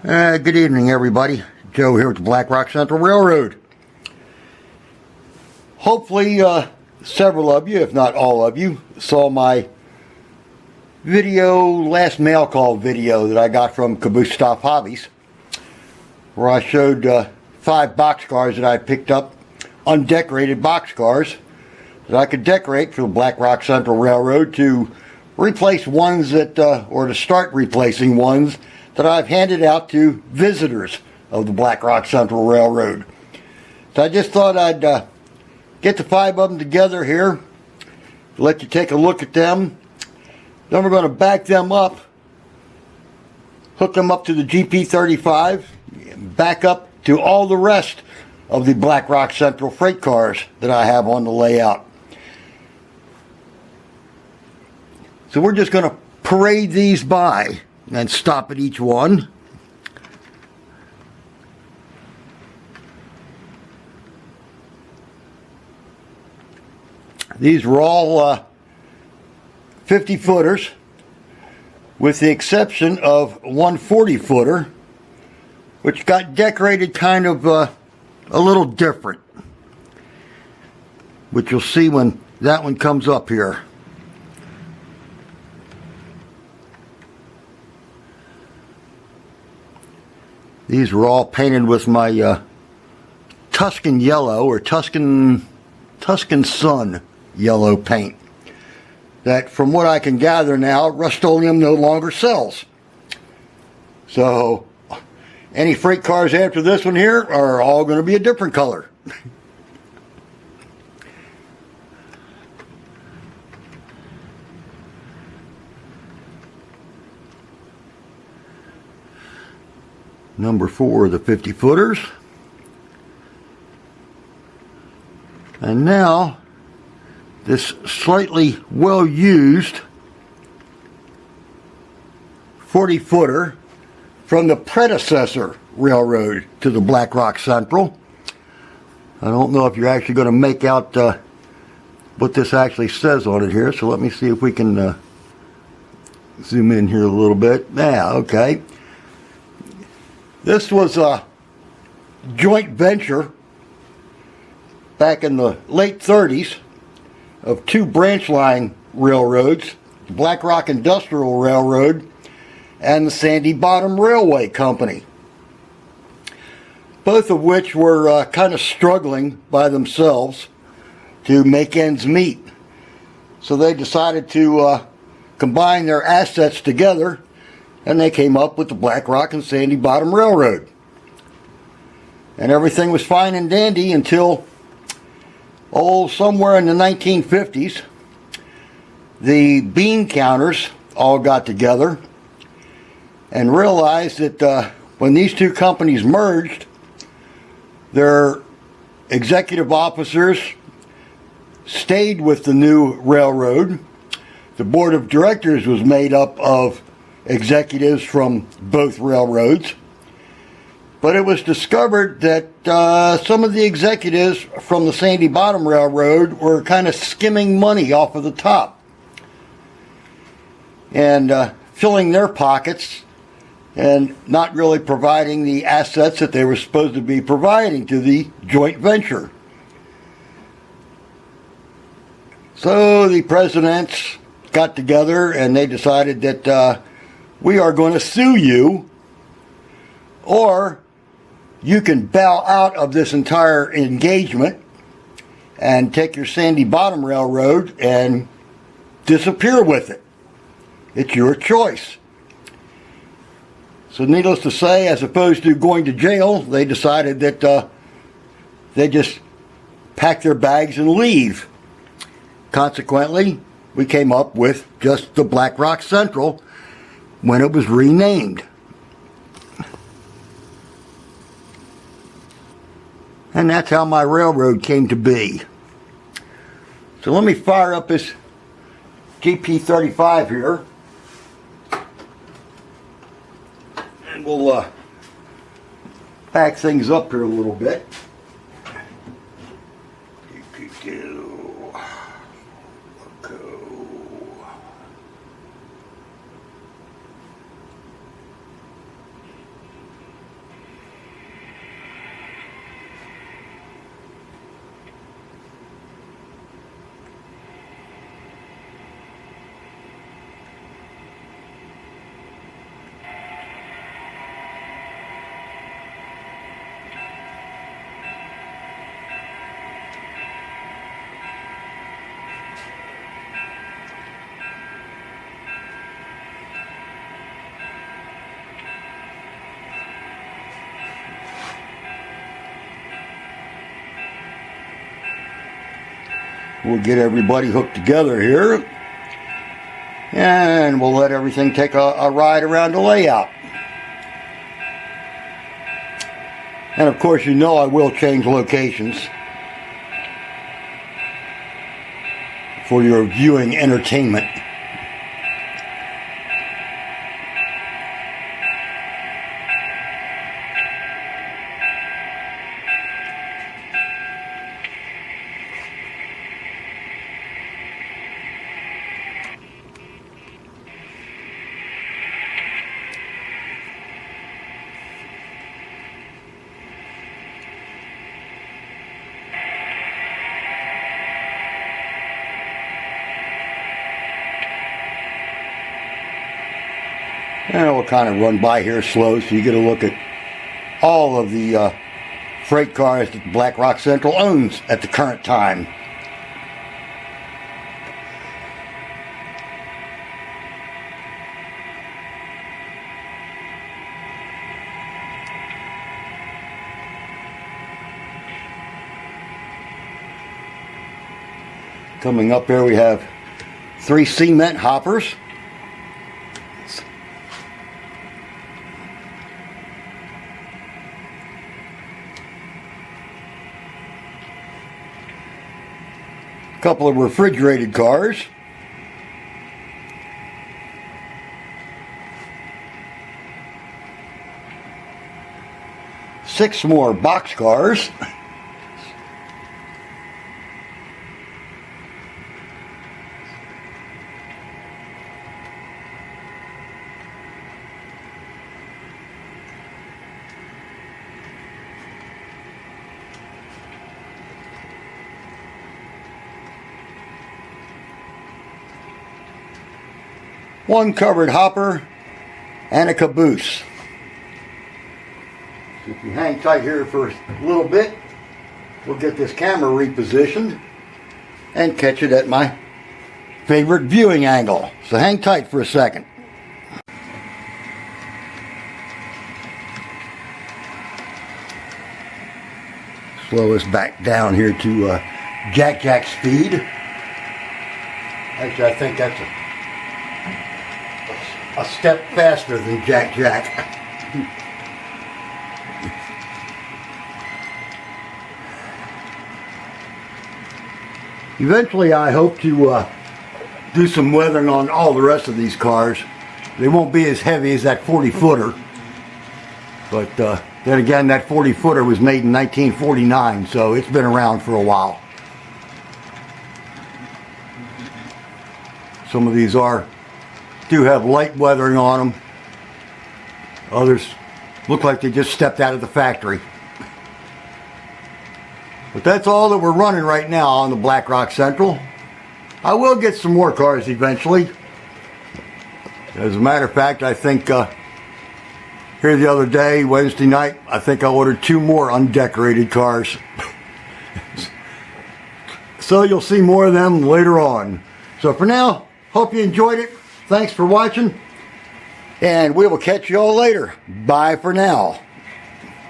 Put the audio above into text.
Good evening, everybody. Joe here with the Black Rock Central Railroad. Hopefully, several of you, if not all of you, saw my last mail call video that I got from Caboose Stop Hobbies, where I showed 5 boxcars that I picked up, undecorated boxcars that I could decorate for the Black Rock Central Railroad to replace ones that, or to start replacing ones that I've handed out to visitors of the Black Rock Central Railroad. So I just thought I'd get the 5 of them together here, let you take a look at them. Then we're going to back them up, hook them up to the GP35, back up to all the rest of the Black Rock Central freight cars that I have on the layout. So we're just going to parade these by and stop at each one. These were all 50 footers, with the exception of one 40 footer, which got decorated kind of a little different, which you'll see when that one comes up here. These were all painted with my Tuscan yellow, or Tuscan Sun yellow paint, that from what I can gather now, Rust-Oleum no longer sells. So any freight cars after this one here are all going to be a different color. Number 4 of the 50 footers. And now this slightly well used 40 footer from the predecessor railroad to the Black Rock Central. I don't know if you're actually going to make out what this actually says on it here, so let me see if we can zoom in here a little bit. Yeah, okay. This was a joint venture back in the late 30s of 2 branch line railroads, the Black Rock Industrial Railroad and the Sandy Bottom Railway Company, both of which were kind of struggling by themselves to make ends meet. So they decided to combine their assets together, and they came up with the Black Rock and Sandy Bottom Railroad. And everything was fine and dandy until, somewhere in the 1950s, the bean counters all got together and realized that when these 2 companies merged, their executive officers stayed with the new railroad. The board of directors was made up of executives from both railroads, but it was discovered that some of the executives from the Sandy Bottom Railroad were kind of skimming money off of the top and filling their pockets and not really providing the assets that they were supposed to be providing to the joint venture. So the presidents got together and they decided that we are going to sue you, or you can bow out of this entire engagement and take your Sandy Bottom Railroad and disappear with it. It's your choice. So needless to say, as opposed to going to jail, they decided that they just pack their bags and leave. Consequently, we came up with just the Black Rock Central when it was renamed. And that's how my railroad came to be. So let me fire up this GP35 here, and we'll back things up here a little bit. We'll get everybody hooked together here, and we'll let everything take a ride around the layout. And of course, you know I will change locations for your viewing entertainment. And we'll kind of run by here slow so you get a look at all of the freight cars that Black Rock Central owns at the current time. Coming up here we have 3 cement hoppers. Couple of refrigerated cars. Six more box cars. One covered hopper and a caboose. So if you hang tight here for a little bit, we'll get this camera repositioned and catch it at my favorite viewing angle. So hang tight for a second. Slow us back down here to Jack speed. Actually, I think that's a step faster than Jack. Eventually I hope to do some weathering on all the rest of these cars. They won't be as heavy as that 40-footer. But then again, that 40-footer was made in 1949, so it's been around for a while. Some of these do have light weathering on them. Others look like they just stepped out of the factory. But that's all that we're running right now on the Black Rock Central. I will get some more cars eventually. As a matter of fact, I think here the other day, Wednesday night, I think I ordered 2 more undecorated cars. So you'll see more of them later on. So for now, hope you enjoyed it. Thanks for watching, and we will catch you all later. Bye for now.